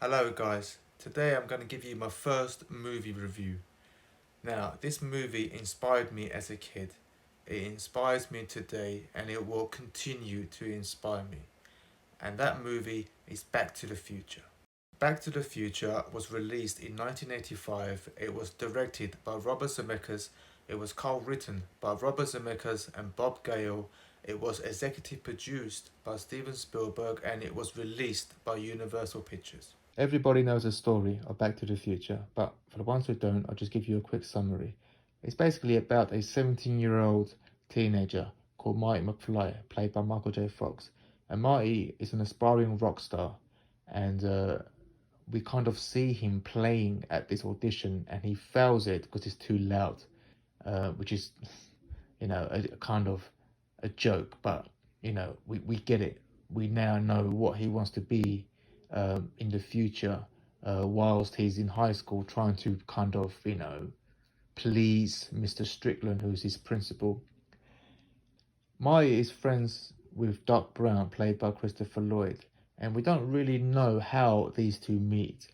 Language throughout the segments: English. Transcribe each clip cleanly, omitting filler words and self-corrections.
Hello guys, today I'm going to give you my first movie review. Now, this movie inspired me as a kid. It inspires me today and it will continue to inspire me. And that movie is Back to the Future. Back to the Future was released in 1985. It was directed by Robert Zemeckis. It was co-written by Robert Zemeckis and Bob Gale. It was executive produced by Steven Spielberg and it was released by Universal Pictures. Everybody knows the story of Back to the Future, but for the ones who don't, I'll just give you a quick summary. It's basically about a 17-year-old teenager called Marty McFly, played by Michael J. Fox. And Marty is an aspiring rock star, and we kind of see him playing at this audition, and he fails it because it's too loud, which is, a kind of a joke, but, we get it. We now know what he wants to be in the future, whilst he's in high school trying to kind of, please Mr. Strickland, who's his principal. Marty is friends with Doc Brown, played by Christopher Lloyd, and we don't really know how these two meet.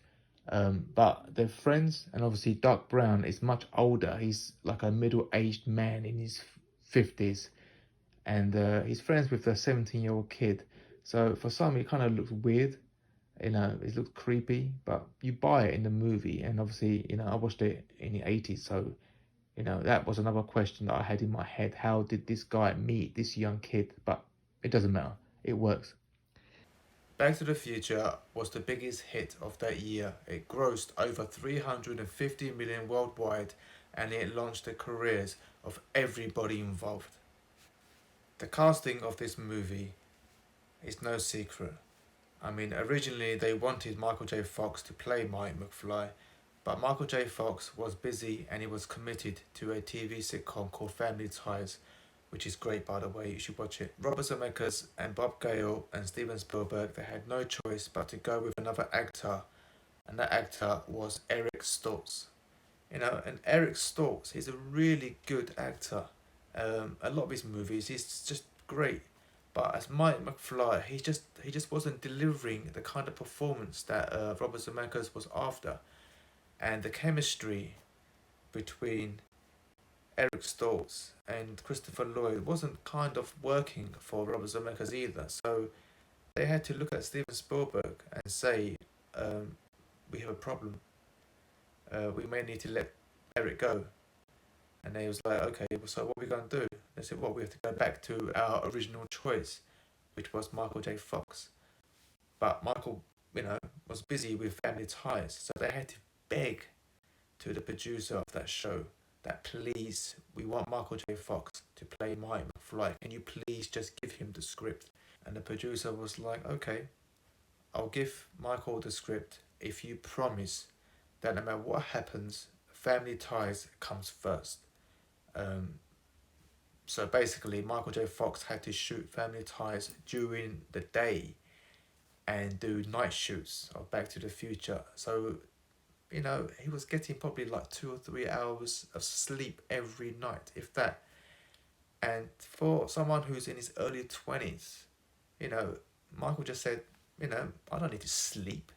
But they're friends, and obviously Doc Brown is much older. He's like a middle-aged man in his 50s, and he's friends with a 17-year-old kid. So for some, it kind of looks weird. It looks creepy, but you buy it in the movie. And obviously, I watched it in the 80s, so that was another question that I had in my head. How did this guy meet this young kid? But it doesn't matter, it works. Back to the Future was the biggest hit of that year. It grossed over 350 million worldwide, and it launched the careers of everybody involved. The casting of this movie is no secret. Originally they wanted Michael J. Fox to play Marty McFly, but Michael J. Fox was busy and he was committed to a TV sitcom called Family Ties, which is great, by the way, you should watch it. Robert Zemeckis and Bob Gale and Steven Spielberg, they had no choice but to go with another actor, and that actor was Eric Stoltz. And Eric Stoltz, he's a really good actor. A lot of his movies, he's just great. But as Mike McFly, he just wasn't delivering the kind of performance that Robert Zemeckis was after, and the chemistry between Eric Stoltz and Christopher Lloyd wasn't kind of working for Robert Zemeckis either. So they had to look at Steven Spielberg and say, "We have a problem. We may need to let Eric go." And they was like, "Okay, so what are we going to do?" They said, "Well, we have to go back to our original choice, which was Michael J. Fox." But Michael, was busy with Family Ties, so they had to beg to the producer of that show that, "Please, we want Michael J. Fox to play Marty McFly. Can you please just give him the script?" And the producer was like, "Okay, I'll give Michael the script if you promise that no matter what happens, Family Ties comes first." So basically, Michael J. Fox had to shoot Family Ties during the day and do night shoots of Back to the Future. So, he was getting probably like 2 or 3 hours of sleep every night, if that. And for someone who's in his early 20s, Michael just said, "I don't need to sleep.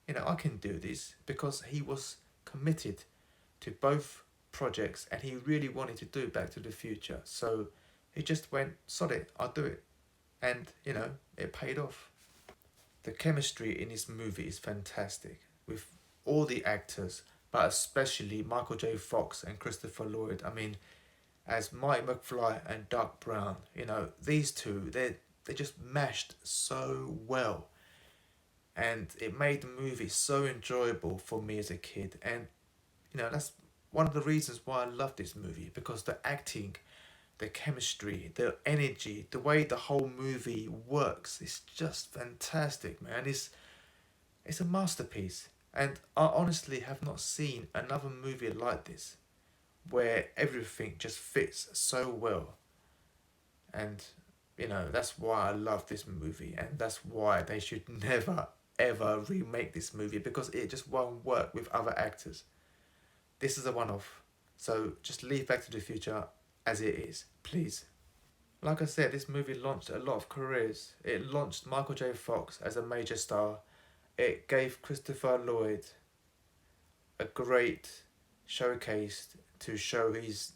I can do this," because he was committed to both projects and he really wanted to do Back to the Future. So he just went, "Sod it, I'll do it." And, it paid off. The chemistry in this movie is fantastic with all the actors, but especially Michael J. Fox and Christopher Lloyd. As Mike McFly and Doc Brown, these two, they just meshed so well. And it made the movie so enjoyable for me as a kid. And, that's one of the reasons why I love this movie, because the acting, the chemistry, the energy, the way the whole movie works, is just fantastic, man. It's a masterpiece. And I honestly have not seen another movie like this, where everything just fits so well. And, that's why I love this movie, and that's why they should never, ever remake this movie, because it just won't work with other actors. This is a one-off. So just leave Back to the Future as it is, please. Like I said, this movie launched a lot of careers. It launched Michael J. Fox as a major star, it gave Christopher Lloyd a great showcase to show his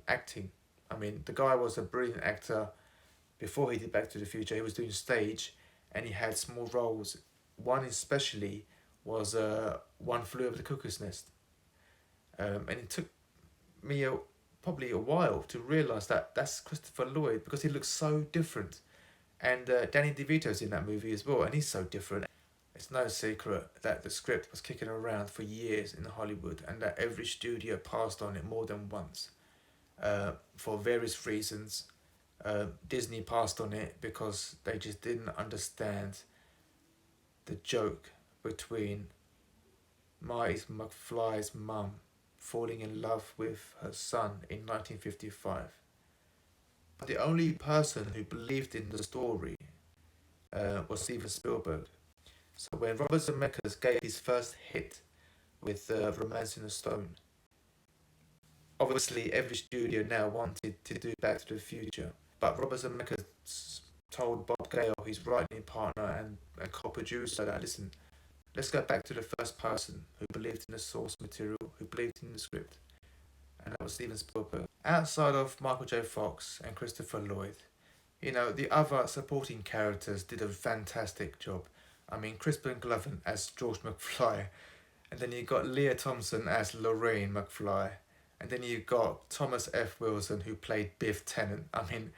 acting. I mean, the guy was a brilliant actor before he did Back to the Future. He was doing stage, and he had small roles. One especially was One Flew Over the Cuckoo's Nest, and it took me probably a while to realise that that's Christopher Lloyd because he looks so different. And Danny DeVito's in that movie as well, and he's so different. It's no secret that the script was kicking around for years in Hollywood, and that every studio passed on it more than once, for various reasons. Disney passed on it because they just didn't understand the joke between Marty McFly's mum falling in love with her son in 1955. But the only person who believed in the story was Steven Spielberg. So when Robert Zemeckis gave his first hit with Romancing the Stone, obviously every studio now wanted to do Back to the Future, but Robert Zemeckis told Bob Gale, his writing partner and co-producer, that listen, let's go back to the first person who believed in the source material, who believed in the script, and that was Steven Spielberg. Outside of Michael J. Fox and Christopher Lloyd, you know, the other supporting characters did a fantastic job. I mean, Crispin as George McFly, and then you got Leah Thompson as Lorraine McFly, and then you got Thomas F. Wilson who played Biff Tannen. I mean,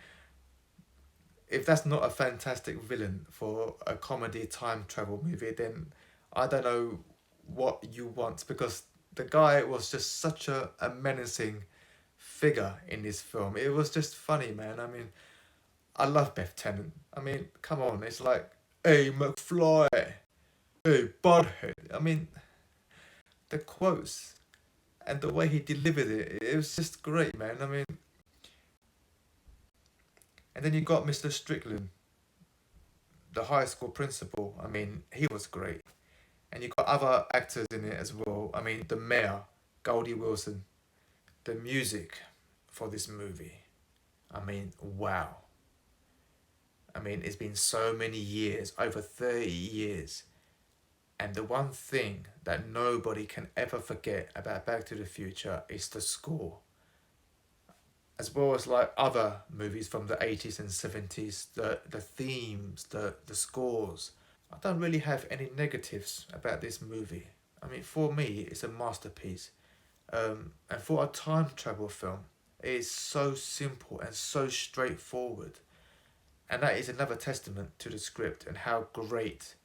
if that's not a fantastic villain for a comedy time travel movie, then I don't know what you want, because the guy was just such a menacing figure in this film. It was just funny, man. I mean, I love Biff Tannen. I mean, come on, it's like, hey, McFly, hey, Butthead. I mean, the quotes and the way he delivered it, it was just great, man. I mean, and then you got Mr. Strickland, the high school principal. I mean, he was great. And you got other actors in it as well. I mean, the mayor, Goldie Wilson. The music for this movie, I mean, wow. I mean, it's been so many years, over 30 years. And the one thing that nobody can ever forget about Back to the Future is the score. As well as like other movies from the 80s and 70s, the themes, the scores. I don't really have any negatives about this movie. I mean, for me, it's a masterpiece. And for a time travel film, it is so simple and so straightforward. And that is another testament to the script and how great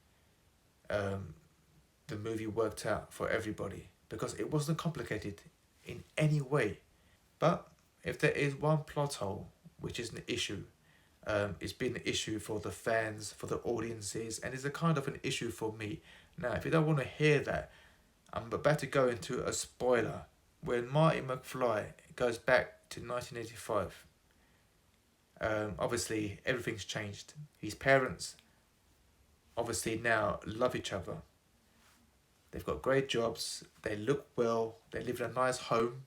the movie worked out for everybody. Because it wasn't complicated in any way. But if there is one plot hole, which is an issue, it's been an issue for the fans, for the audiences, and it's a kind of an issue for me. Now, if you don't want to hear that, I'm about to go into a spoiler. When Marty McFly goes back to 1985, obviously everything's changed. His parents obviously now love each other. They've got great jobs, they look well, they live in a nice home.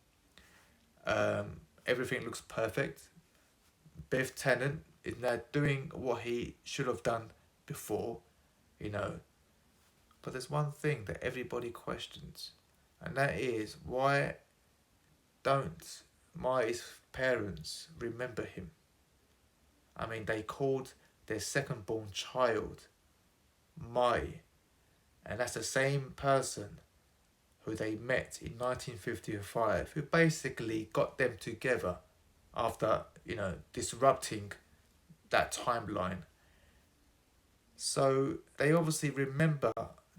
Everything looks perfect. Biff Tannen is now doing what he should have done before, you know. But there's one thing that everybody questions, and that is, why don't Marty's parents remember him? I mean, they called their second born child Marty, and that's the same person who they met in 1955, who basically got them together after, you know, disrupting that timeline. So they obviously remember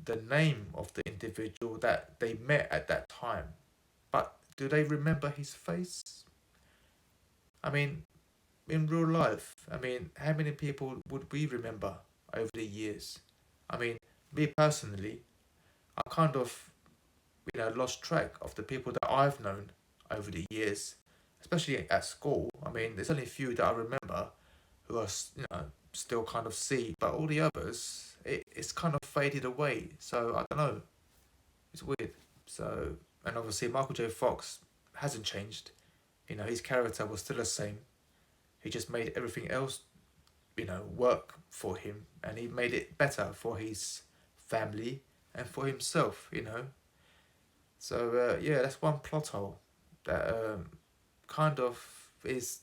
the name of the individual that they met at that time. But do they remember his face? I mean, in real life, I mean, how many people would we remember over the years? I mean, me personally, I kind of, you know, lost track of the people that I've known over the years, especially at school. I mean, there's only a few that I remember who are, you know, still kind of see, but all the others, it's kind of faded away. So I don't know, it's weird. So, and obviously Michael J. Fox hasn't changed. You know, his character was still the same. He just made everything else, you know, work for him, and he made it better for his family and for himself, you know. So yeah, that's one plot hole that kind of is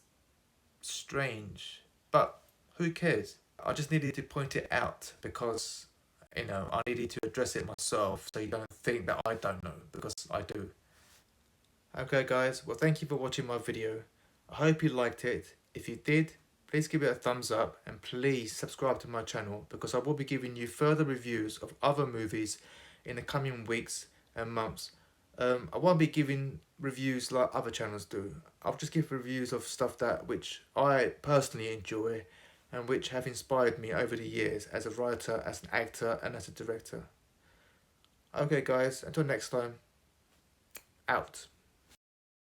strange, but who cares? I just needed to point it out because, you know, I needed to address it myself so you don't think that I don't know, because I do. Okay guys, well thank you for watching my video. I hope you liked it. If you did, please give it a thumbs up and please subscribe to my channel, because I will be giving you further reviews of other movies in the coming weeks and months. I won't be giving reviews like other channels do. I'll just give reviews of stuff that which I personally enjoy and which have inspired me over the years as a writer, as an actor and as a director. Okay guys, until next time, out.